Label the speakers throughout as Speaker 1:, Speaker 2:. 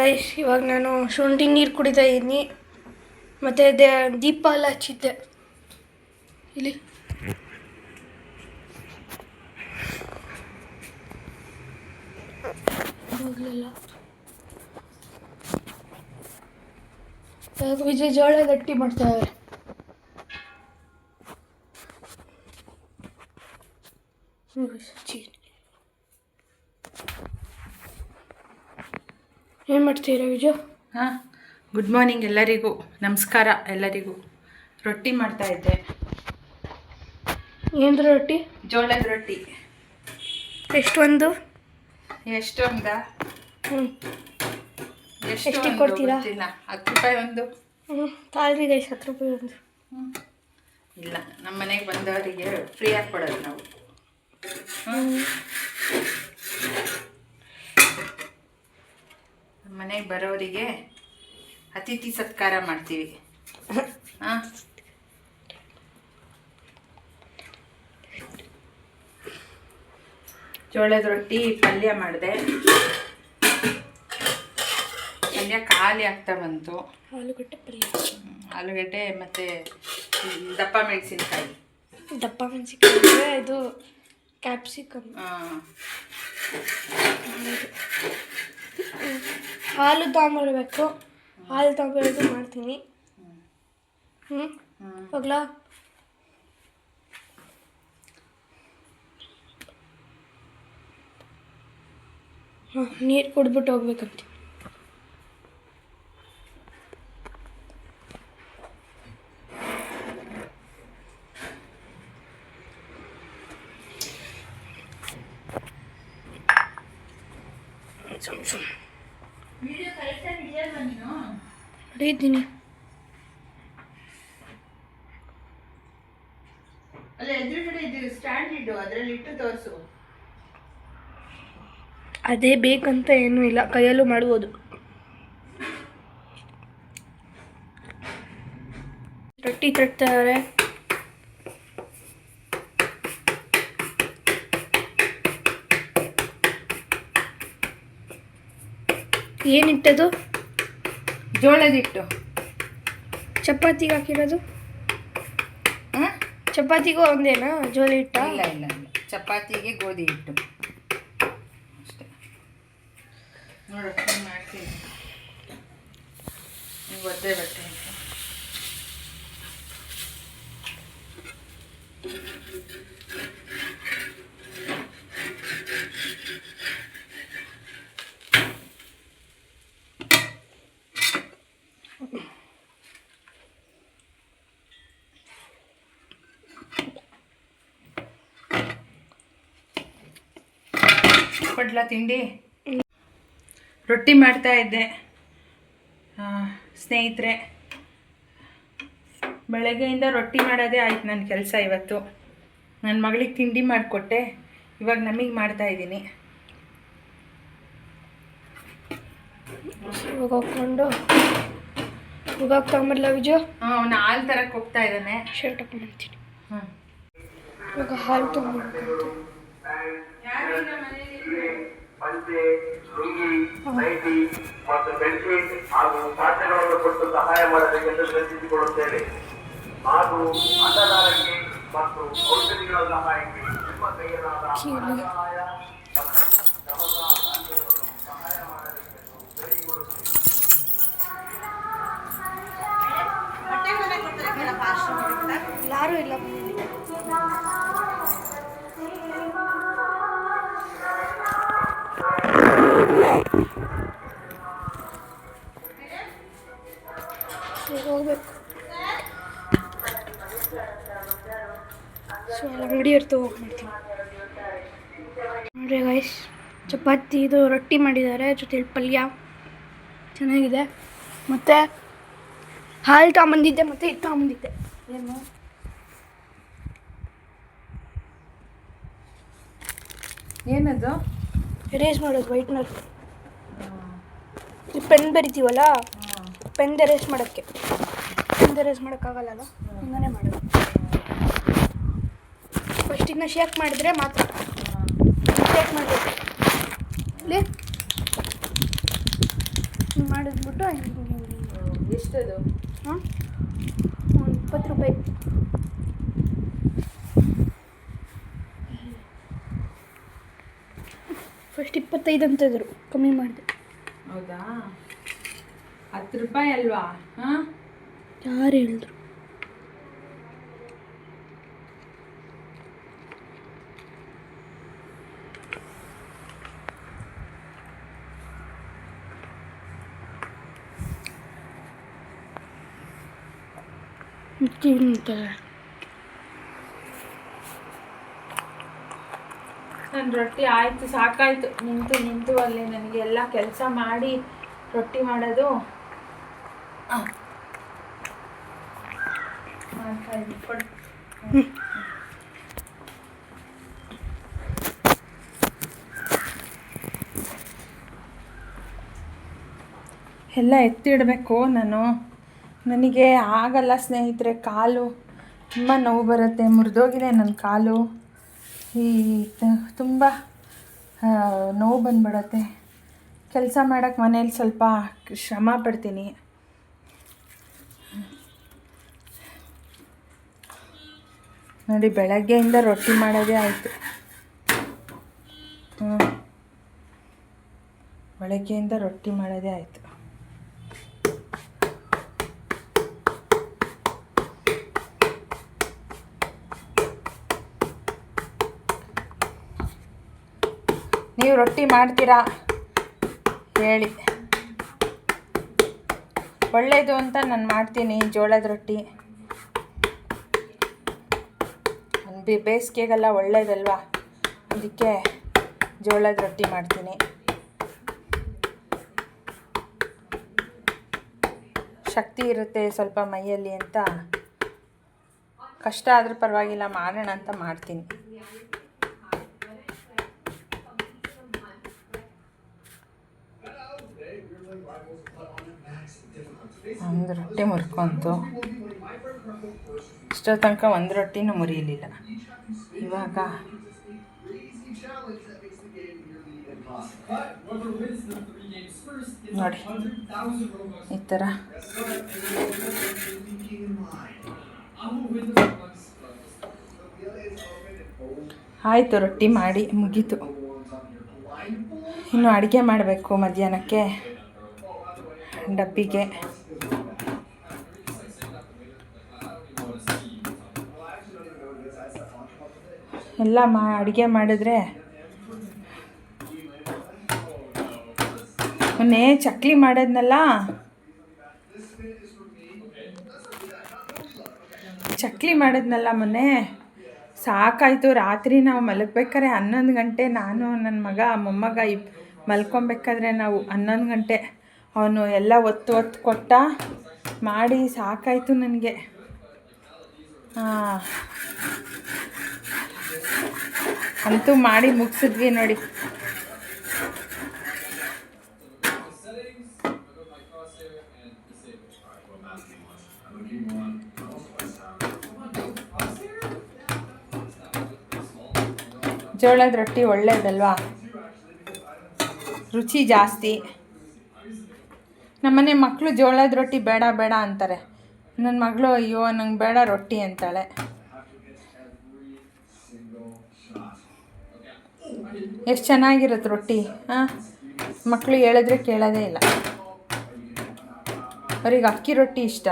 Speaker 1: Guys, ಇವಾಗ ನಾನು ಶುಂಠಿ ನೀರು ಕುಡಿತಾ ಇದ್ದೀನಿ. ಮತ್ತು ದೀಪ ಎಲ್ಲ ಹಚ್ಚಿದ್ದೆ ಇಲ್ಲಿ. ವಿಜಯ್ ಜೋಳ ಗಟ್ಟಿ ಮಾಡ್ತಾರೆ. ಏನು ಮಾಡ್ತೀರಾ ವಿಜಯ್?
Speaker 2: ಹಾಂ, ಗುಡ್ ಮಾರ್ನಿಂಗ್ ಎಲ್ಲರಿಗೂ, ನಮಸ್ಕಾರ ಎಲ್ಲರಿಗೂ. ರೊಟ್ಟಿ ಮಾಡ್ತಾ ಇದ್ದೆ.
Speaker 1: ಏನು ರೊಟ್ಟಿ?
Speaker 2: ಜೋಳದ ರೊಟ್ಟಿ.
Speaker 1: ಎಷ್ಟೊಂದು?
Speaker 2: ಎಷ್ಟೊಂದ?
Speaker 1: ಎಷ್ಟು ಕೊಡ್ತೀರಾ?
Speaker 2: 10 ರೂಪಾಯಿ ಒಂದು.
Speaker 1: ತಾಳ್ರಿ ಗೈಸ್, 10 ರೂಪಾಯಿ ಒಂದು.
Speaker 2: ಇಲ್ಲ, ನಮ್ಮ ಮನೆಗೆ ಬಂದವರಿಗೆ ಫ್ರೀ ಆಗಿ ಕೊಡೋದು ನಾವು. ನಮ್ಮ ಮನೆಗೆ ಬರೋರಿಗೆ ಅತಿಥಿ ಸತ್ಕಾರ ಮಾಡ್ತೀವಿ. ಹಾಂ, ಜೋಳದ ರೊಟ್ಟಿ ಪಲ್ಯ ಮಾಡಿದೆ. ಪಲ್ಯ ಖಾಲಿ ಆಗ್ತಾ ಬಂತು.
Speaker 1: ಆಲೂಗಡ್ಡೆ ಪಲ್ಯ,
Speaker 2: ಆಲೂಗಡ್ಡೆ ಮತ್ತು ದಪ್ಪ ಮೆಣಸಿನ್ಕಾಯಿ.
Speaker 1: ದಪ್ಪ ಮೆಣಸಿನ್ಕಾಯಿ, ಇದು ಕ್ಯಾಪ್ಸಿಕಮ್. ಹಾಲು ತಗೊಂಬರ್ಬೇಕು. ಹಾಲು ತಗೊಂಬರೋದು ಮಾಡ್ತೀನಿ. ಹೋಗ್ಲಾ? ನೀರು ಕುಡ್ಬಿಟ್ಟು ಹೋಗ್ಬೇಕಂತ. ಹೊಡಿದ್ದೀನಿ.
Speaker 2: ಅಲ್ಲ, ಎದುರುಗಡೆ ಇದು ಸ್ಟ್ಯಾಂಡ್ ಇಡು, ಅದರಲ್ಲಿ ಇಟ್ಟು ತೋರಿಸು.
Speaker 1: ಅದೇ ಬೇಕಂತ ಏನೂ ಇಲ್ಲ, ಕೈಯಲ್ಲೂ ಮಾಡ್ಬೋದು. ರೊಟ್ಟಿ ತಟ್ತಾರೆ. ಏನಿಟ್ಟದು?
Speaker 2: ಜೋಳದ ಹಿಟ್ಟು.
Speaker 1: ಚಪಾತಿಗೆ ಹಾಕಿರೋದು? ಚಪಾತಿಗೂ ಒಂದೇನಾ ಜೋಳ ಹಿಟ್ಟ?
Speaker 2: ಇಲ್ಲ ಇಲ್ಲ ಇಲ್ಲ, ಚಪಾತಿಗೆ ಗೋಧಿ ಹಿಟ್ಟು ಅಷ್ಟೇ. ನೋಡು, ಮಾಡ್ತೀನಿ. ನೀವು ಒದ್ದೆ ಬಟ್ಟೆ ಕೊಡ್ಲಾ ತಿಂಡಿ. ರೊಟ್ಟಿ ಮಾಡ್ತಾ ಇದ್ದೆ ಸ್ನೇಹಿತರೆ. ಬೆಳಗ್ಗೆಯಿಂದ ರೊಟ್ಟಿ ಮಾಡೋದೇ ಆಯ್ತು ನನ್ನ ಕೆಲಸ ಇವತ್ತು. ನನ್ನ ಮಗಳಿಗೆ ತಿಂಡಿ ಮಾಡಿಕೊಟ್ಟೆ, ಇವಾಗ ನಮಗೆ ಮಾಡ್ತಾ ಇದ್ದೀನಿ.
Speaker 1: ಇವಾಗ ಹೋಗ್ಕೊಂಡು ಇವಾಗ ತಗೊಂಬರ್ಲ ವಿಜಯ್?
Speaker 2: ಅವನು ಹಾಲು ತರಕ್ಕೆ ಹೋಗ್ತಾ ಇದ್ದಾನೆ.
Speaker 1: ಶರ್ಟ್ ಹಾಕೊಂಡ್ಬರ್ತೀನಿ. ಇವಾಗ ಹಾಲು ತೊಗೊಂಡ್ಬರ್ಬೇಕಂತ.
Speaker 3: ಪಂಚೆ, ಲುಂಗಿ, ನೈಟಿ ಮತ್ತು ಬೆಡ್ಶೀಟ್ ಹಾಗೂ ಪಾತ್ರೆಗಳನ್ನು ಕೊಟ್ಟು ಸಹಾಯ ಮಾಡಬೇಕೆಂದು ವಿನಂತಿಸಿಕೊಳ್ಳುತ್ತೇವೆ. ಹಾಗೂ ಅನ್ನದಾನಕ್ಕೆ ಮತ್ತು ಔಷಧಿಗಳ ಸಹಾಯಕ್ಕೆ ನಿಮ್ಮ ಕೈಯಲಾದ ಸಹಾಯ ಸಹಾಯ ಮಾಡಬೇಕೆಂದು ಬೇಡಿಕೊಳ್ಳುತ್ತೇವೆ.
Speaker 1: ಯಾರೂ ಇಲ್ಲ. ಹೋಗ್ಬೇಕು. ಸೊ ಅಂಗಡಿ ಇರ್ತು ಹೋಗಿ ಮಾಡ್ತೀನಿ. ನೋಡ್ರಿ ಗೈಸ್, ಚಪಾತಿ ಇದು ರೊಟ್ಟಿ ಮಾಡಿದ್ದಾರೆ, ಜೊತೆಲಿ ಪಲ್ಯ ಚೆನ್ನಾಗಿದೆ. ಮತ್ತು ಹಾಲು ತಗೊಂಬಂದಿದ್ದೆ, ಮತ್ತು ಇದು ತಗೊಂಬಂದಿದ್ದೆ.
Speaker 2: ಏನು ಏನದು?
Speaker 1: ಎರೇಸ್ ಮಾಡೋದು, ವೈಟ್ನರ್. ಈ ಪೆನ್ ಬರಿತೀವಲ್ಲ, ಪೆನ್ ಎರೇಸ್ ಮಾಡೋಕ್ಕೆ. ಪೆನ್ ಎರೇಸ್ ಮಾಡೋಕ್ಕಾಗಲ್ಲ, ಹಿಂಗೇ ಮಾಡೋದು. ಫಸ್ಟ್ ಇದನ್ನ ಶೇಕ್ ಮಾಡಿದ್ರೆ ಮಾತ್ರ. ಶೇಕ್ ಮಾಡಬೇಕು. ಇಲ್ಲಿ ಹಿಂಗೆ ಮಾಡಿದ್ಬಿಟ್ಟು ಹಿಂಗೆ
Speaker 2: ಎಷ್ಟದು?
Speaker 1: ಹಾಂ, ಒಂದು 20 ರೂಪಾಯಿ. ಫಸ್ಟ್ 25 ಅಂತಿದ್ರು, ಕಮ್ಮಿ ಮಾಡಿದೆ.
Speaker 2: ಹೌದಾ? 10 ರೂಪಾಯಿ ಅಲ್ವಾ? ಹಾಂ,
Speaker 1: ಯಾರು ಹೇಳಿದ್ರು?
Speaker 2: ನನ್ನ ರೊಟ್ಟಿ ಆಯಿತು, ಸಾಕಾಯಿತು. ನಿಂತು ಅಲ್ಲಿ ನನಗೆ ಎಲ್ಲ ಕೆಲಸ ಮಾಡಿ ರೊಟ್ಟಿ ಮಾಡೋದು ಮಾಡ್ತಾಯಿದ್ದೆ. ಕೊಡು. ಎಲ್ಲ ಎತ್ತಿಡಬೇಕು ನಾನು. ನನಗೆ ಆಗಲ್ಲ ಸ್ನೇಹಿತರೆ, ಕಾಲು ತುಂಬ ನೋವು ಬರುತ್ತೆ. ಮುರಿದೋಗಿದೆ ನನ್ನ ಕಾಲು. ತುಂಬ ನೋವು ಬಂದ್ಬಿಡತ್ತೆ. ಕೆಲಸ ಮಾಡೋಕ್ಕೆ ಮನೇಲಿ ಸ್ವಲ್ಪ ಶ್ರಮ ಪಡ್ತೀನಿ. ನೋಡಿ, ಬೆಳಗ್ಗೆಯಿಂದ ರೊಟ್ಟಿ ಮಾಡೋದೇ ಆಯಿತು. ಬೆಳಗ್ಗೆಯಿಂದ ರೊಟ್ಟಿ ಮಾಡೋದೇ ಆಯಿತು. ನೀವು ರೊಟ್ಟಿ ಮಾಡ್ತೀರಾ ಹೇಳಿ, ಒಳ್ಳೆಯದು ಅಂತ ನಾನು ಮಾಡ್ತೀನಿ ಜೋಳದ ರೊಟ್ಟಿ. ಬೇಸಿಗೆಗೆಲ್ಲ ಒಳ್ಳೇದಲ್ವಾ, ಅದಕ್ಕೆ ಜೋಳದ ರೊಟ್ಟಿ ಮಾಡ್ತೀನಿ. ಶಕ್ತಿ ಇರುತ್ತೆ ಸ್ವಲ್ಪ ಮೈಯಲ್ಲಿ ಅಂತ, ಕಷ್ಟ ಆದರೂ ಪರವಾಗಿಲ್ಲ ಮಾಡೋಣ ಅಂತ ಮಾಡ್ತೀನಿ. ಒಂದು ರೊಟ್ಟಿ ಮುರ್ಕೊಂತು. ಇಷ್ಟೋ ತನಕ ಒಂದು ರೊಟ್ಟಿನೂ ಮುರಿಯಲಿಲ್ಲ. ಇವಾಗ ನೋಡಿ ಈ ಥರ ಆಯಿತು. ರೊಟ್ಟಿ ಮಾಡಿ ಮುಗೀತು. ಇನ್ನು ಅಡುಗೆ ಮಾಡಬೇಕು ಮಧ್ಯಾಹ್ನಕ್ಕೆ ಡಬ್ಬಿಗೆ. ಎಲ್ಲ ಅಡುಗೆ ಮಾಡಿದ್ರೆ ಮೊನ್ನೆ ಚಕ್ಲಿ ಮಾಡಿದ್ನಲ್ಲ, ಮೊನ್ನೆ ಸಾಕಾಯಿತು. ರಾತ್ರಿ ನಾವು ಮಲಗಬೇಕಾದ್ರೆ 11 ಗಂಟೆ, ನಾನು ನನ್ನ ಮಗ ಮೊಮ್ಮಗ ಮಲ್ಕೊಬೇಕಾದ್ರೆ ನಾವು 11 ಗಂಟೆ. ಅವನು ಎಲ್ಲ ಒತ್ತು ಕೊಟ್ಟ ಮಾಡಿ ಸಾಕಾಯಿತು ನನಗೆ. ಅಂತೂ ಮಾಡಿ ಮುಗಿಸಿದ್ವಿ ನೋಡಿ. ಜೋಳದ ರೊಟ್ಟಿ ಒಳ್ಳೇದಲ್ವಾ, ರುಚಿ ಜಾಸ್ತಿ. ನಮ್ಮನೆ ಮಕ್ಕಳು ಜೋಳದ ರೊಟ್ಟಿ ಬೇಡ ಅಂತಾರೆ. ನನ್ನ ಮಗಳು ಅಯ್ಯೋ ನಂಗೆ ಬೇಡ ರೊಟ್ಟಿ ಅಂತಾಳೆ. ಎಷ್ಟು ಚೆನ್ನಾಗಿರುತ್ತೆ ರೊಟ್ಟಿ. ಮಕ್ಕಳು ಹೇಳಿದ್ರೆ ಕೇಳೋದೇ ಇಲ್ಲ. ಅವ್ರಿಗೆ ಅಕ್ಕಿ ರೊಟ್ಟಿ ಇಷ್ಟ.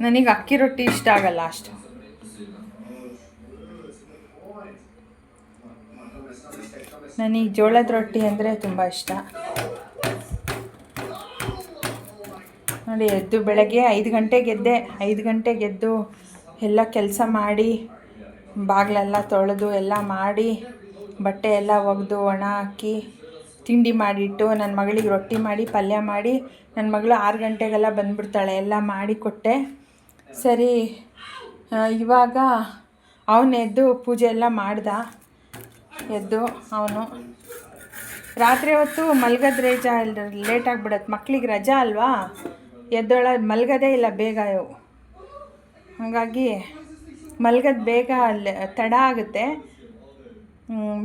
Speaker 2: ನನಗೆ ಅಕ್ಕಿ ರೊಟ್ಟಿ ಇಷ್ಟ ಆಗಲ್ಲ ಅಷ್ಟು. ನನಗೆ ಜೋಳದ ರೊಟ್ಟಿ ಅಂದರೆ ತುಂಬ ಇಷ್ಟ. ನೋಡಿ, ಎದ್ದು ಬೆಳಗ್ಗೆ 5 ಗಂಟೆಗೆ ಎದ್ದೆ. 5 ಗಂಟೆಗೆ ಎದ್ದು ಎಲ್ಲ ಕೆಲಸ ಮಾಡಿ, ಬಾಗಿಲೆಲ್ಲ ತೊಳೆದು ಎಲ್ಲ ಮಾಡಿ, ಬಟ್ಟೆ ಎಲ್ಲ ಒಗೆದು ಒಣ ಹಾಕಿ, ತಿಂಡಿ ಮಾಡಿಟ್ಟು, ನನ್ನ ಮಗಳಿಗೆ ರೊಟ್ಟಿ ಮಾಡಿ ಪಲ್ಯ ಮಾಡಿ, ನನ್ನ ಮಗಳು 6 ಗಂಟೆಗೆಲ್ಲ ಬಂದುಬಿಡ್ತಾಳೆ. ಎಲ್ಲ ಮಾಡಿ ಕೊಟ್ಟೆ. ಸರಿ, ಇವಾಗ ಅವನು ಎದ್ದು ಪೂಜೆ ಎಲ್ಲ ಮಾಡ್ದ. ಎದ್ದು ಅವನು ರಾತ್ರಿ ಹೊತ್ತು ಮಲಗೋದು ಲೇಟ್ ಆಗಿಬಿಡತ್ತೆ. ಮಕ್ಳಿಗೆ ರಜಾ ಅಲ್ವಾ, ಮಲಗೋದೇ ಇಲ್ಲ ಬೇಗ ಇವು. ಹಾಗಾಗಿ ಮಲ್ಗೋದು ಬೇಗ ತಡ ಆಗುತ್ತೆ.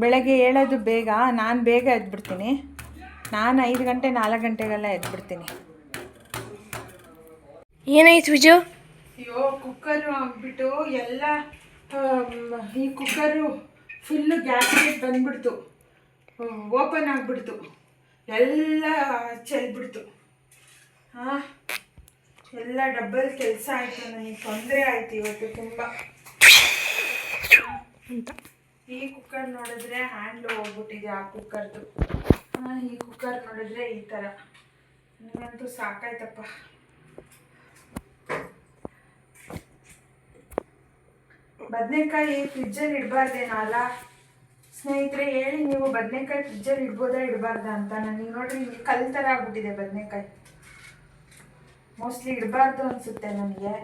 Speaker 2: ಬೆಳಗ್ಗೆ ಏಳೋದು ಬೇಗ. ನಾನು ಬೇಗ ಎದ್ಬಿಡ್ತೀನಿ. ನಾನು 5 ಗಂಟೆ 4 ಗಂಟೆಗೆಲ್ಲ ಎದ್ಬಿಡ್ತೀನಿ.
Speaker 1: ಏನಾಯ್ತು ವಿಜು?
Speaker 2: ಅಯ್ಯೋ ಕುಕ್ಕರು ಆಗಿಬಿಟ್ಟು ಎಲ್ಲ ಈ ಕುಕ್ಕರು ಫುಲ್ಲು ಗ್ಯಾಸ್ ಬಂದ್ಬಿಡ್ತು, ಓಪನ್ ಆಗಿಬಿಡ್ತು, ಎಲ್ಲ ಚೆಲ್ಬಿಡ್ತು. ಹಾಂ, ಎಲ್ಲ ಡಬಲ್ ಕೆಲಸ ಆಯಿತು. ನನಗೆ ತೊಂದರೆ ಆಯಿತು ಇವತ್ತು ತುಂಬ
Speaker 1: ಅಂತ.
Speaker 2: ಈ ಕುಕ್ಕರ್ ನೋಡಿದ್ರೆ ಹ್ಯಾಂಡ್ಲು ಹೋಗ್ಬಿಟ್ಟಿದೆ ಆ ಕುಕ್ಕರ್ದು. ಈ ಕುಕ್ಕರ್ ನೋಡಿದ್ರೆ ಈ ಥರ. ನನಗಂತೂ ಸಾಕಾಯ್ತಪ್ಪ. ಬದನೆಕಾಯಿ ಫ್ರಿಜ್ಜಲ್ಲಿ ಇಡಬಾರ್ದೇನೋ ಅಲ್ಲ ಸ್ನೇಹಿತರೆ? ಹೇಳಿ ನೀವು, ಬದನೆಕಾಯಿ ಫ್ರಿಜ್ಜಲ್ಲಿ ಇಡ್ಬೋದಾ ಇಡಬಾರ್ದಾ ಅಂತ. ನನಗೆ ನೋಡ್ರಿ ನಿಮಗೆ ಕಲ್ ಥರ ಆಗ್ಬಿಟ್ಟಿದೆ ಬದನೆಕಾಯಿ. ಮೋಸ್ಟ್ಲಿ ಇಡಬಾರ್ದು ಅನಿಸುತ್ತೆ ನನಗೆ.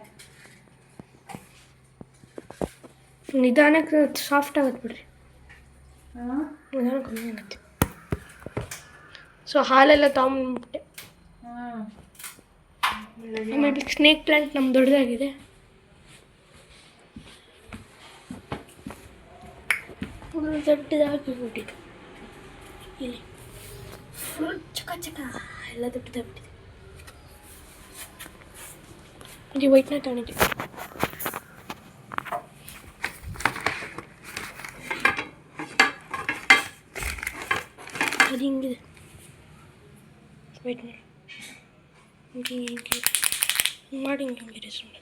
Speaker 1: ನಿಧಾನಕ್ಕೆ ಸಾಫ್ಟ್ ಆಗುತ್ತೆ ಬಿಡ್ರಿ.
Speaker 2: ಹಾಂ,
Speaker 1: ನಿಧಾನಕ್ಕೆ ಕಮ್ಮಿ ಆಗುತ್ತೆ. ಸೊ ಹಾಲೆಲ್ಲ ತೊಗೊಂಡ್ಬಿಟ್ಟೆ.
Speaker 2: ಹಾಂ,
Speaker 1: ಆಮೇಲೆ ಸ್ನೇಕ್ ಪ್ಲಾಂಟ್ ನಮ್ಮ ದೊಡ್ಡದಾಗಿದೆ. ದೊಡ್ಡದಾಗಿಬಿಟ್ಟಿದೆ ಇಲ್ಲಿ ಫುಲ್ ಚಕ ಚಕ ಎಲ್ಲ ದೊಡ್ಡದಾಗ್ಬಿಟ್ಟಿದೆ. ಇದು ವೈಟ್ನ ತಗೊಂಡಿದ್ದೆ. ಅದು ಹಿಂಗಿದೆ ವೈಟ್ನ ಮಾಡಿ ಹಿಂಗಿದೆ ಸುಮ್ಮನೆ.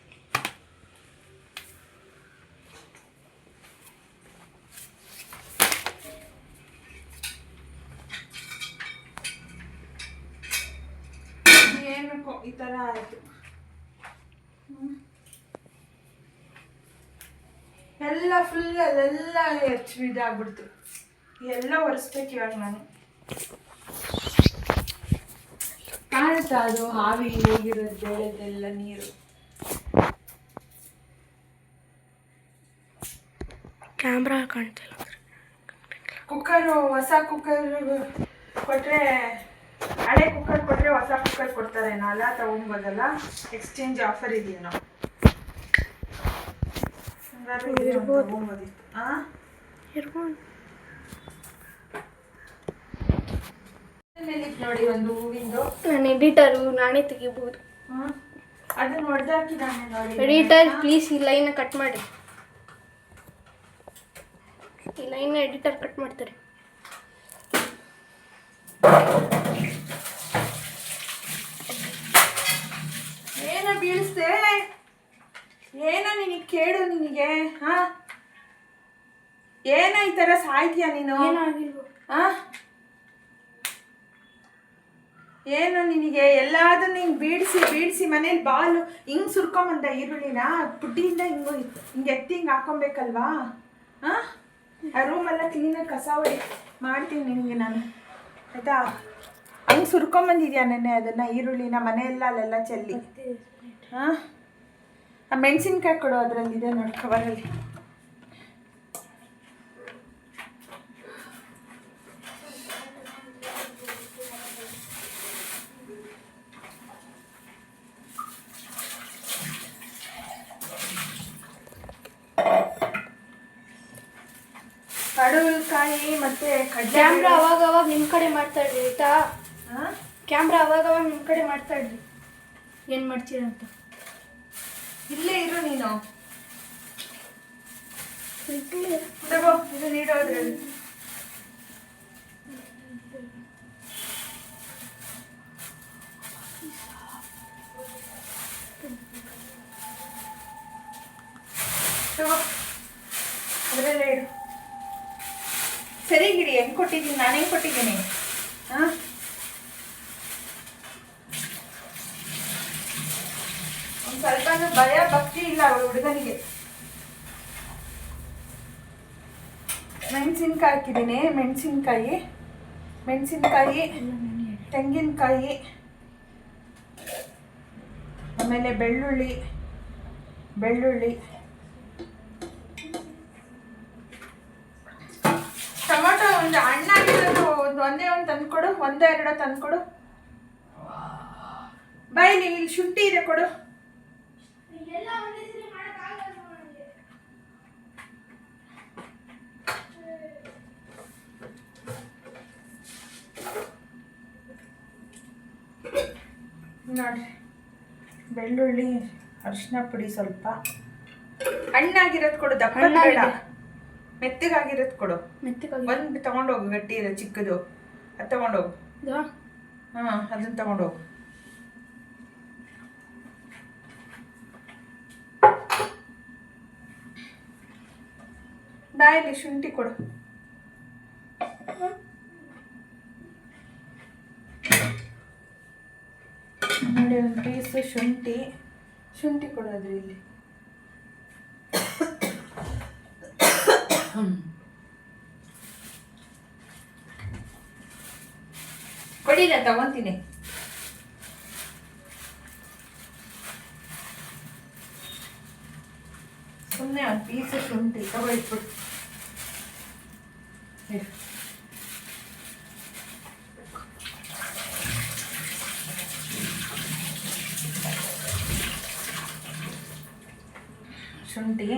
Speaker 2: ಏನಕ್ಕೋ ಈ ಥರ ಆಯಿತು. ಎಲ್ಲ ಫುಲ್ ಅಲ್ಲೆಲ್ಲ ಇದಾಗ್ಬಿಡ್ತು. ಎಲ್ಲ ಒರೆಸ್ಬೇಕು ಇವಾಗ ನಾನು. ಕಾಣುತ್ತಾ ಅದು ಹಾವಿ ಹೋಗಿರೋದು ಬೇಳೆದೆಲ್ಲ ನೀರು?
Speaker 1: ಕ್ಯಾಮ್ರಾ ಕಾಣ್ತಿಲ್ಲ.
Speaker 2: ಕುಕ್ಕರು ಹೊಸ ಕುಕ್ಕರ್ ಕೊಟ್ಟರೆ, ಹಳೆ ಕುಕ್ಕರ್ ಕೊಟ್ಟರೆ ಹೊಸ ಕುಕ್ಕರ್ ಕೊಡ್ತಾರೇನೋ ಅಲ್ಲ? ತೊಗೊಬೋದಲ್ಲ? ಎಕ್ಸ್ಚೇಂಜ್ ಆಫರ್ ಇದೆಯೇನೋ? ತೊಗೊಬೋದಿತ್ತು. ಹಾಂ,
Speaker 1: ಇರ್ಬೋದು.
Speaker 2: ನೋಡಿ ಒಂದು ಹೂವಿಂದು.
Speaker 1: ನಾನು ಎಡಿಟರು, ನಾನೇ ತೆಗಿಬೋದು.
Speaker 2: ಅದನ್ನ ಹೊಡೆದಾಕಿ ನಾನೇ ನೋಡಿ.
Speaker 1: ಎಡಿಟರ್ ಪ್ಲೀಸ್ ಈ ಲೈನ್ ಕಟ್ ಮಾಡಿ. ಈ ಲೈನ್ ಎಡಿಟರ್ ಕಟ್ ಮಾಡ್ತಾರೆ.
Speaker 2: ಏನ ಬೀಳಿಸ್ದೆ? ಏನ ನಿನಗೆ ಕೇಳು ನಿನಗೆ? ಹಾ, ಏನ ಈ ತರ ಸಾಯ್ತೀಯ ನೀನು? ಹಾ, ಏನು ನಿನಗೆ? ಎಲ್ಲಾದನ್ನು ಹಿಂಗೆ ಬೀಡಿಸಿ ಮನೇಲಿ ಬಾಲು ಹಿಂಗೆ ಸುರ್ಕೊಂಬಂದ ಈರುಳ್ಳಿನ ಪುಟ್ಟಿಯಿಂದ ಹಿಂಗೆ ಎತ್ತಿ ಹಿಂಗೆ ಹಾಕೊಬೇಕಲ್ವಾ? ಹಾಂ, ಆ ರೂಮೆಲ್ಲ ಕ್ಲೀನಾಗಿ ಕಸ ಹೊಡಿ ಮಾಡ್ತೀನಿ ನಿನಗೆ ನಾನು, ಆಯಿತಾ? ಹಂಗೆ ಸುರ್ಕೊಂಬಂದಿದ್ಯಾ ನೆನ್ನೆ ಅದನ್ನು ಈರುಳ್ಳಿನ ಮನೆಯೆಲ್ಲ ಅಲ್ಲೆಲ್ಲ ಚೆಲ್ಲಿ. ಹಾಂ, ಆ ಮೆಣಸಿನ್ಕಾಯಿ ಕೊಡು, ಅದರಲ್ಲಿದೆ ನೋಡಿ ಕವರಲ್ಲಿ. ಕಡಲೆಕಾಯಿ ಮತ್ತೆ
Speaker 1: ಕ್ಯಾಮ್ರಾ ಅವಾಗ ನಿಮ್ಮ ಕಡೆ ಮಾಡ್ತಾ ಇಡ್ರಿ ಆಯ್ತಾ?
Speaker 2: ಹಾಂ,
Speaker 1: ಕ್ಯಾಮ್ರಾ ಅವಾಗ ನಿಮ್ಮ ಕಡೆ ಮಾಡ್ತಾ ಇಡ್ರಿ. ಏನು ಮಾಡ್ತೀರ ಅಂತ
Speaker 2: ಇಲ್ಲೇ ಇರು ನೀನು. ತಗೋ, ಇದು ನೀಡೋದ್ರಲ್ಲಿ. ತಗೋ, ಅದರಲ್ಲೇ ಇಡು. ಸರಿಗಿಡಿ. ಹೆಂಗೆ ಕೊಟ್ಟಿದ್ದೀನಿ ನಾನು? ಹೆಂಗೆ ಕೊಟ್ಟಿದ್ದೀನಿ? ಹಾಂ, ಒಂದು ಸ್ವಲ್ಪ ಭಯ ಭಕ್ತಿ ಇಲ್ಲ ಅವಳು ಹುಡುಗನಿಗೆ. ಮೆಣಸಿನ್ಕಾಯಿ ಹಾಕಿದ್ದೀನಿ. ಮೆಣಸಿನ್ಕಾಯಿ, ತೆಂಗಿನಕಾಯಿ, ಆಮೇಲೆ ಬೆಳ್ಳುಳ್ಳಿ, ಟೊಮೊಟೊ ಒಂದು ಹಣ್ಣಾಗಿರೋದು ಒಂದೇ ಒಂದು ತಂದ್ಕೊಡು. ಒಂದೋ ಎರಡೋ ತಂದ್ಕೊಡು. ಬಾಯಿ ಇಲ್ಲಿ ಶುಂಠಿ ಇದೆ ಕೊಡು. ನೋಡಿರಿ, ಬೆಳ್ಳುಳ್ಳಿ, ಅರಿಶಿನ ಪುಡಿ ಸ್ವಲ್ಪ. ಹಣ್ಣಾಗಿರೋದು ಕೊಡು, ದಪ್ಪ ಬೇಡ, ಮೆತ್ತಗಾಗಿರೋದು ಕೊಡು. ಒಂದು ತಗೊಂಡೋಗು, ಗಟ್ಟಿ ಇರೋ ಚಿಕ್ಕದು, ಅದು ತಗೊಂಡೋಗು. ಹಾಂ, ಅದನ್ನು ತಗೊಂಡೋಗು. ಬಾಯಲ್ಲಿ ಶುಂಠಿ ಕೊಡು. ನೋಡಿ, ಒಂದು ಪೀಸು ಶುಂಠಿ ಕೊಡೋದ್ರಿ ಇಲ್ಲಿ. ಕೊಡಿಲ್ಲ, ತಗೊಂತೀನಿ. ಸುಮ್ಮನೆ ಒಂದು ಪೀಸು ಶುಂಠಿ ತಗೊಳ್ಬಿಟ್ಟು. ಶುಂಠಿ,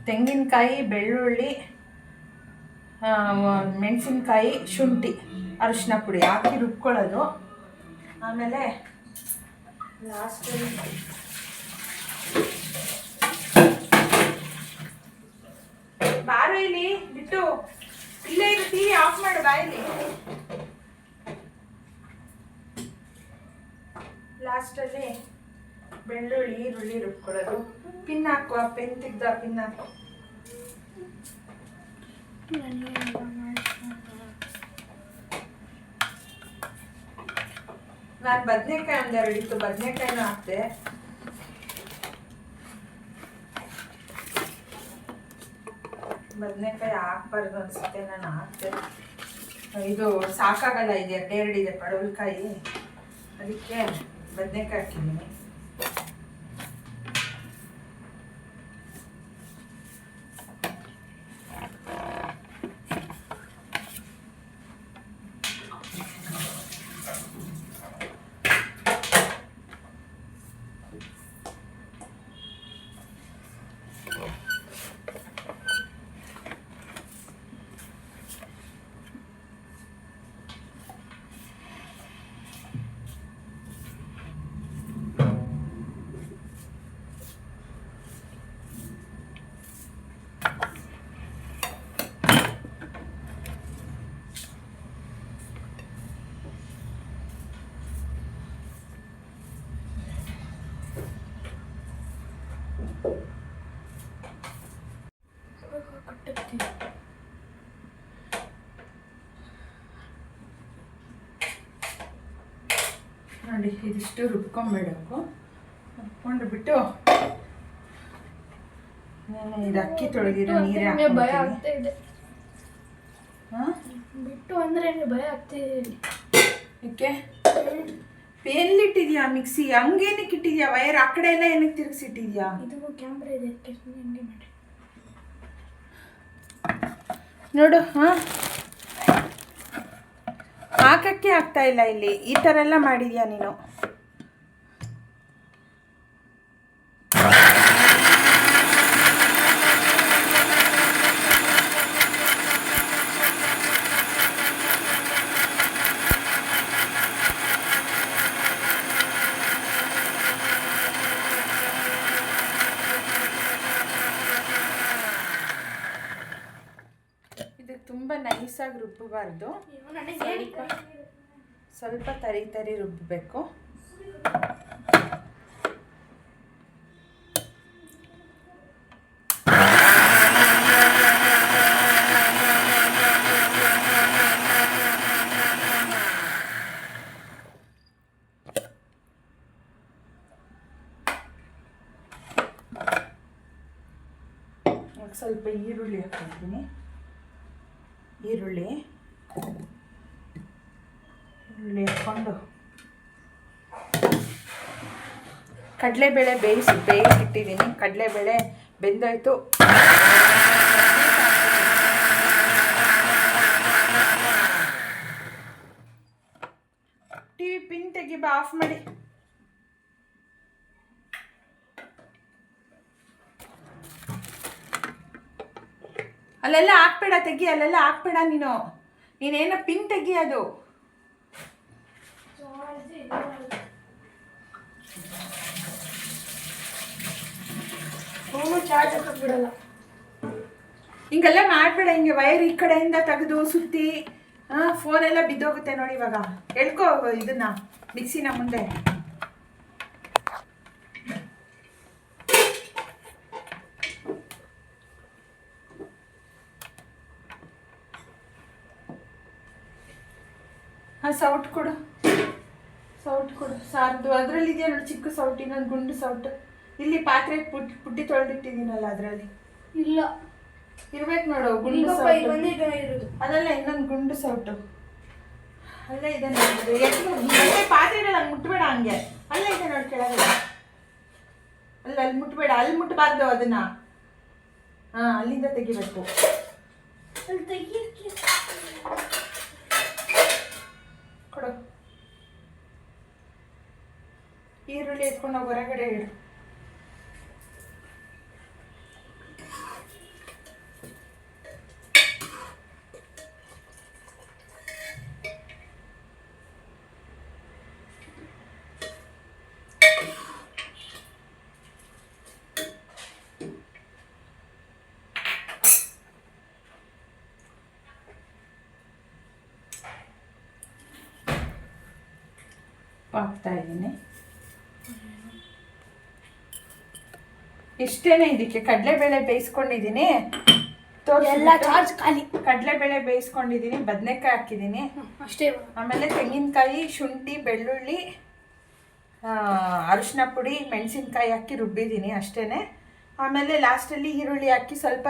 Speaker 2: ತೆಂಗಿನಕಾಯಿ, ಬೆಳ್ಳುಳ್ಳಿ, ಮೆಣಸಿನ್ಕಾಯಿ, ಶುಂಠಿ, ಅರಿಶಿನ ಪುಡಿ ಹಾಕಿ ರುಬ್ಕೊಳ್ಳೋದು. ಆಮೇಲೆ ಲಾಸ್ಟಲ್ಲಿ ಬಾರು ಇಲ್ಲಿ ಬಿಟ್ಟು ಇಲ್ಲೇ ಇರು, ಟಿವಿ ಆಫ್ ಮಾಡು ಬಾಯಲ್ಲಿ. ಲಾಸ್ಟಲ್ಲಿ ಬೆಳ್ಳುಳ್ಳಿ, ಈರುಳ್ಳಿ ರುಬ್ಕೊಳ್ಳೋದು. ಪಿನ್ ಹಾಕುವ, ಪೆನ್ ತೆಗ್ದ ಪಿನ್ ಹಾಕು. ನಾನು ಬದನೆಕಾಯಿ ಒಂದೆರಡು ಇತ್ತು, ಬದನೆಕಾಯಿನೂ ಹಾಕ್ತೆ. ಬದನೆಕಾಯಿ ಹಾಕ್ಬಾರ್ದು ಅನ್ಸುತ್ತೆ, ನಾನು ಹಾಕ್ತೆ. ಇದು ಸಾಕಾಗಲ್ಲ, ಇದೆ ಎರಡಿದೆ ಪಡವಲಕಾಯಿ, ಅದಕ್ಕೆ ಬದನೆಕಾಯಿ ಹಾಕಿದ್ದೀನಿ. ನೋಡಿ, ಇದಿಷ್ಟು ರುಬ್ಕೊಂಡ್ಬಿಡಬೇಕು. ರುಬ್ಕೊಂಡು ಬಿಟ್ಟು ನಾನು ಇದು ಅಕ್ಕಿ ತೊಳೆದಿರೋ ನೀರೇ ಹಾಕ್ತೀನಿ.
Speaker 1: ಬಿಟ್ಟು ಅಂದರೆ ಭಯ ಆಗ್ತಿದೆ.
Speaker 2: ಏಕೆ? ಎಲ್ಲಿಟ್ಟಿದ್ಯಾ ಮಿಕ್ಸಿ? ಹಂಗೇನಕ್ಕೆ ಇಟ್ಟಿದ್ಯಾ? ವೈರ್ ಆ ಕಡೆ ಎಲ್ಲ ಏನಕ್ಕೆ ತಿರುಗಿಸಿಟ್ಟಿದ್ಯಾ?
Speaker 1: ಇದು ಕ್ಯಾಮ್ರಾ ಇದೆ, ಹಂಗೆ ಮಾಡಿ
Speaker 2: ನೋಡು. ಹಾಂ, ಹಾಕಕ್ಕೆ ಆಗ್ತಾ ಇಲ್ಲ ಇಲ್ಲಿ. ಈ ಥರ ಎಲ್ಲ ಮಾಡಿದ್ಯಾ ನೀನು? ತುಂಬ ನೈಸಾಗಿ ರುಬ್ಬಬಾರ್ದು, ಸ್ವಲ್ಪ ತರಿ ತರಿ ರುಬ್ಬಬೇಕು. ಸ್ವಲ್ಪ ಈರುಳ್ಳಿ ಹಾಕ್ತೀನಿ. ಈರುಳ್ಳಿ ಹಾಕ್ಕೊಂಡು ಕಡಲೆಬೇಳೆ ಬೇಯಿಸಿಟ್ಟಿದ್ದೀನಿ. ಕಡಲೆಬೇಳೆ ಬೆಂದೋಯ್ತು. ಟಿವಿ ಪಿನ್ ತೆಗಿಬಾ, ಆಫ್ ಮಾಡಿ. ಅಲ್ಲೆಲ್ಲ ಹಾಕ್ಬೇಡ, ತೆಗಿ, ಅಲ್ಲೆಲ್ಲ ಹಾಕ್ಬೇಡ ನೀನು. ನೀನೇನೋ ಪಿನ್ ತೆಗಿಯೋದು.
Speaker 1: ಫೋನು ಚಾರ್ಜ್ ಹಾಕಕ್ ಬಿಡಲ್ಲ.
Speaker 2: ಹಿಂಗೆಲ್ಲ ಮಾಡಬೇಡ. ಹಿಂಗೆ ವೈರ್ ಈ ಕಡೆಯಿಂದ ತೆಗೆದು ಸುತ್ತಿ ಫೋನೆಲ್ಲ ಬಿದ್ದೋಗುತ್ತೆ ನೋಡಿ. ಇವಾಗ ಎಳ್ಕೊ ಇದನ್ನ ಮಿಕ್ಸಿನ ಮುಂದೆ. ಸೌಟ್ ಕೊಡು, ಸೌಟ್ ಕೊಡು. ಸಾರ್ದು ಅದರಲ್ಲಿ ಇದೆಯಾ ನೋಡಿ ಚಿಕ್ಕ ಸೌಟ್, ಇನ್ನೊಂದು ಗುಂಡು ಸೌಟು. ಇಲ್ಲಿ ಪಾತ್ರೆ ಪುಟ್ಟಿ ತೊಳೆದಿಟ್ಟಿದ್ದೀನಲ್ಲ ಅದರಲ್ಲಿ
Speaker 1: ಇಲ್ಲ
Speaker 2: ಇರ್ಬೇಕು ನೋಡು. ಗುಂಡು ಸೌಟು ಅದಲ್ಲ, ಇನ್ನೊಂದು ಗುಂಡು ಸೌಟು ಅಲ್ಲೇ ಇದೆ ನೋಡಿ. ಮತ್ತೆ ಪಾತ್ರೆಗಳು ಹಂಗೆ ಮುಟ್ಬೇಡ. ಹಂಗೆ ಅಲ್ಲೇ ಇದೆ ನೋಡಿ ಕೆಳಗಡೆ. ಅಲ್ಲಿ ಮುಟ್ಬೇಡ. ಅಲ್ಲಿ ಮುಟ್ಬಾರ್ದು ಅದನ್ನ. ಅಲ್ಲಿಂದ ತೆಗಿಬೇಕು. ಕೊಡು. ಈರುಳ್ಳಿ ಎತ್ಕೊಂಡು ಹೊರಗಡೆ ಇಡು. ಹಾಕ್ತಾ ಇದ್ದೀನಿ. ಇಷ್ಟೇನೆ. ಇದಕ್ಕೆ ಕಡಲೆಬೇಳೆ ಬೇಯಿಸ್ಕೊಂಡಿದ್ದೀನಿ.
Speaker 1: ಎಲ್ಲ ಚಾರ್ಜ್ ಖಾಲಿ.
Speaker 2: ಕಡಲೆಬೇಳೆ ಬೇಯಿಸ್ಕೊಂಡಿದ್ದೀನಿ, ಬದನೆಕಾಯಿ ಹಾಕಿದ್ದೀನಿ
Speaker 1: ಅಷ್ಟೇ.
Speaker 2: ಆಮೇಲೆ ತೆಂಗಿನಕಾಯಿ, ಶುಂಠಿ, ಬೆಳ್ಳುಳ್ಳಿ, ಅರಿಶಿನ ಪುಡಿ, ಮೆಣಸಿನ್ಕಾಯಿ ಹಾಕಿ ರುಬ್ಬಿದ್ದೀನಿ ಅಷ್ಟೇ. ಆಮೇಲೆ ಲಾಸ್ಟಲ್ಲಿ ಈರುಳ್ಳಿ ಹಾಕಿ ಸ್ವಲ್ಪ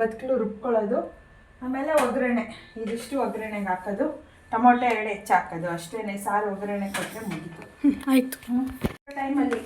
Speaker 2: ಬದುಕಲು ರುಬ್ಕೊಳ್ಳೋದು. ಆಮೇಲೆ ಒಗ್ಗರಣೆ, ಇದಿಷ್ಟು ಒಗ್ಗರಣೆಗೆ ಹಾಕೋದು. ಟೊಮೊಟೊ 2 ಹೆಚ್ಚು ಹಾಕೋದು ಅಷ್ಟೇ. ಸಾರು ಒಗ್ಗರಣೆ ಕೊಟ್ಟರೆ ಮುಗೀತು.
Speaker 1: ಆಯಿತು.
Speaker 2: ಟೈಮಲ್ಲಿ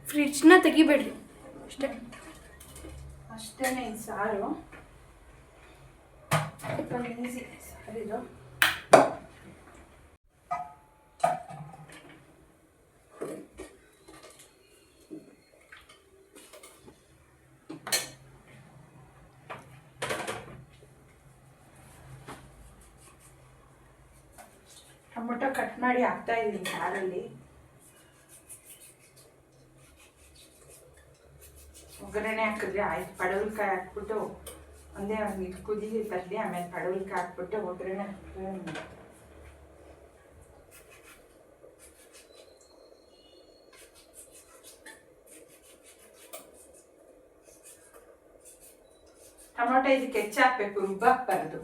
Speaker 1: ಫ್ರಿಡ್ಜ್ನ ತೆಗಿಬೇಡ್ರಿ ಅಷ್ಟೇ.
Speaker 2: ಅಷ್ಟೇನೆ. ಈ ಸಾರು ಈಸಿ ಸಾರಿದು. ಟೊಮೊಟೊ ಕಟ್ ಮಾಡಿ ಹಾಕ್ತಾ ಇದ್ದೀನಿ ಸಾರಲ್ಲಿ. ಒಗ್ಗರಣೆ ಹಾಕಿದ್ರೆ ಆಯ್ತು. ಪಡವಲಕಾಯಿ ಹಾಕ್ಬಿಟ್ಟು ಒಂದೇ ಒಂದು ಇದು ಕುದಿ ತರಲಿ, ಆಮೇಲೆ ಪಡವಲಕಾಯಿ ಹಾಕ್ಬಿಟ್ಟು ಒಗ್ಗರಣೆ ಹಾಕ್ಬಿಟ್ಟು ಟೊಮೊಟೊ ಇದಕ್ಕೆ ಹೆಚ್ಚು ಹಾಕ್ಬೇಕು, ರುಬ್ಬಾಕ್ಬಾರ್ದು.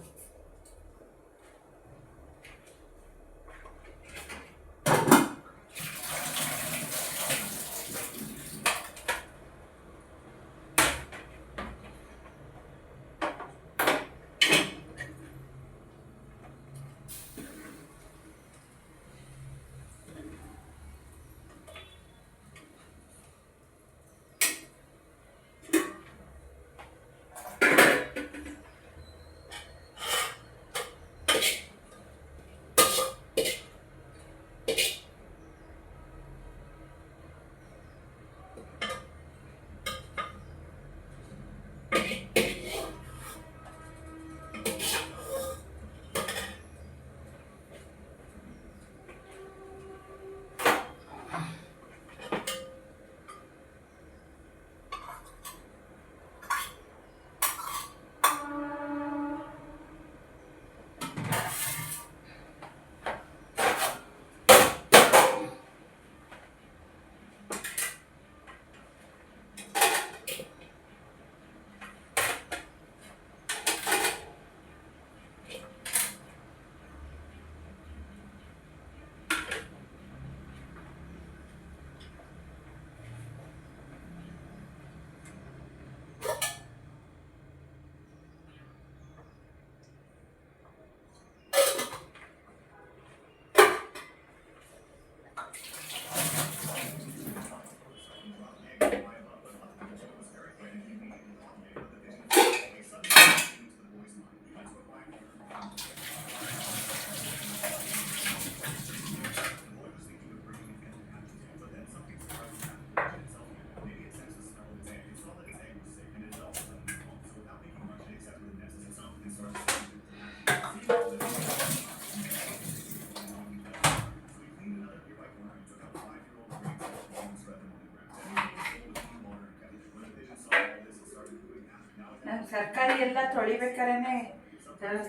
Speaker 2: ನಾನು ತರಕಾರಿ ಎಲ್ಲ ತೊಳಿಬೇಕಾದ್ರೆ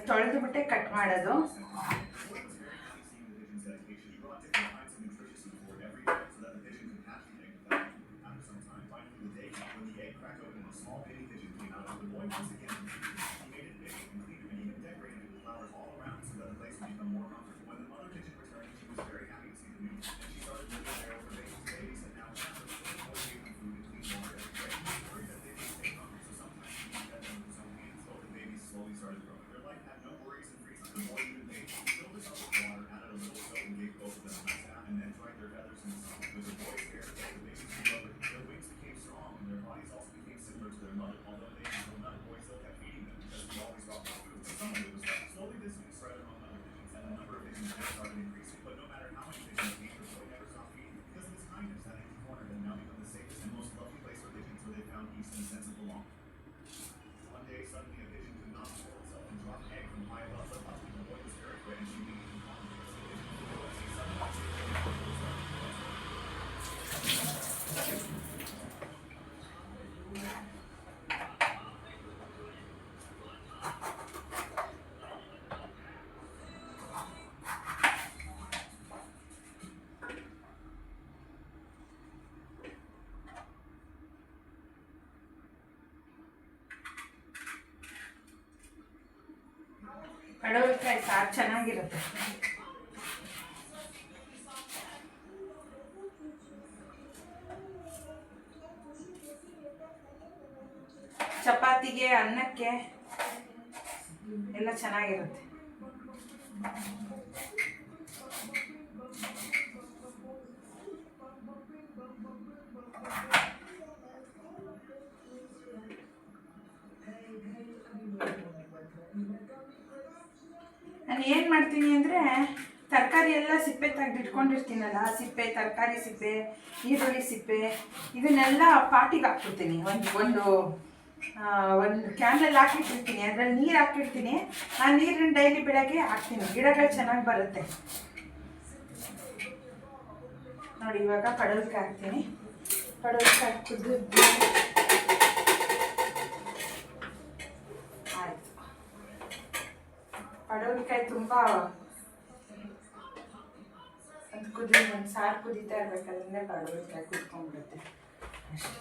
Speaker 2: ತೊಳೆದು ಬಿಟ್ಟೆ ಕಟ್ ಮಾಡೋದು. ಪಡವಲಕಾಯಿ ಸಾರು ಚೆನ್ನಾಗಿರುತ್ತೆ. ಚಪಾತಿಗೆ, ಅನ್ನಕ್ಕೆ ಎಲ್ಲ ಚೆನ್ನಾಗಿರುತ್ತೆ. ನಾನು ಏನು ಮಾಡ್ತೀನಿ ಅಂದರೆ ತರಕಾರಿ ಎಲ್ಲ ಸಿಪ್ಪೆ ತೆಗೆದಿಟ್ಕೊಂಡಿರ್ತೀನಲ್ಲ, ಸಿಪ್ಪೆ, ತರಕಾರಿ ಸಿಪ್ಪೆ, ಈರುಳ್ಳಿ ಸಿಪ್ಪೆ, ಇದನ್ನೆಲ್ಲ ಪಾಟಿಗೆ ಹಾಕ್ಬಿಡ್ತೀನಿ. ಒಂದು ಕ್ಯಾನಲ್ಲಿ ಹಾಕಿಟ್ಟಿರ್ತೀನಿ, ಅದರಲ್ಲಿ ನೀರು ಹಾಕಿರ್ತೀನಿ. ಆ ನೀರನ್ನ ಡೈಲಿ ಬೆಳಗ್ಗೆ ಹಾಕ್ತೀನಿ, ಗಿಡಗಳು ಚೆನ್ನಾಗಿ ಬರುತ್ತೆ. ನೋಡಿ, ಇವಾಗ ಪಡವಲಕಾಯಿ ಹಾಕ್ತೀನಿ. ಪಡವಲಕಾಯಿ ಕುದ್ದು ಆಯಿತು. ಪಡವಲಕಾಯಿ ತುಂಬ ಒಂದು ಸಾರು ಕುದೀತಾ ಇರ್ಬೇಕಾದ್ರೆ ಪಡವಲಕಾಯಿ ಕುದ್ಕೊಂಡ್ಬಿಡುತ್ತೆ ಅಷ್ಟೇ.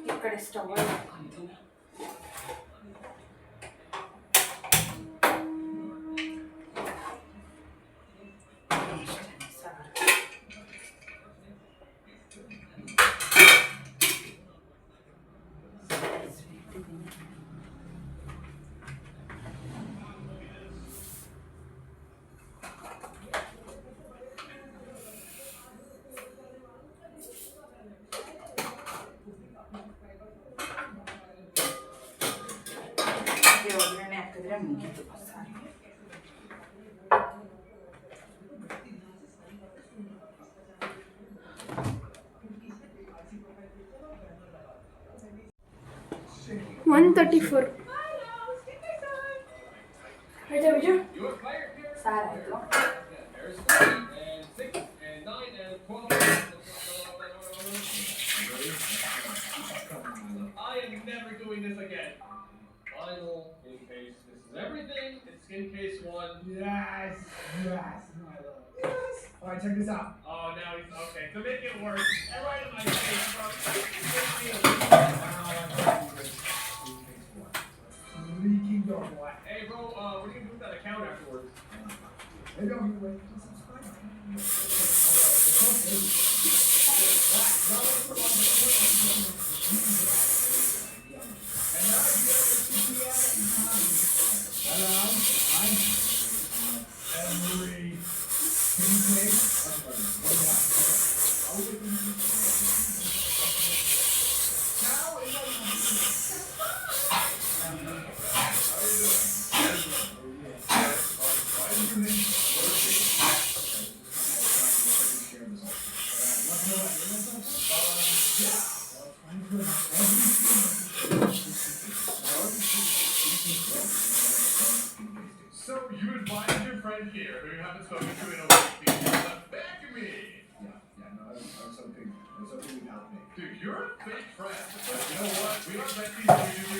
Speaker 2: ಈ ಕಡೆ ಸ್ಟವ್ ಹಾಕ್ಕೊಂತೀನಿ. ಒಗ್ಗರಣೆ ಹಾಕಿದ್ರೆ ಮುಗೀತು ಸಾರು.
Speaker 1: $134 ಆಯ್ತಾ Viju?
Speaker 2: ಸಾರಾಯಿತು.
Speaker 3: I am never doing this again. Final in case this is everything. It's in case one.
Speaker 4: Yes, yes, my love. Yes. All right, check this out.
Speaker 3: Oh, now he's okay. To make it worse, you're right in my face, bro.
Speaker 4: Leaking door, boy.
Speaker 3: Hey, bro. What are you gonna do with that account afterwards?
Speaker 4: Hey, don't you wait to subscribe. Hello, I'm Emery. Can you play? Now, was hoping you'd help me.
Speaker 3: Dude, you're a big friend. But you know what? We don't let these do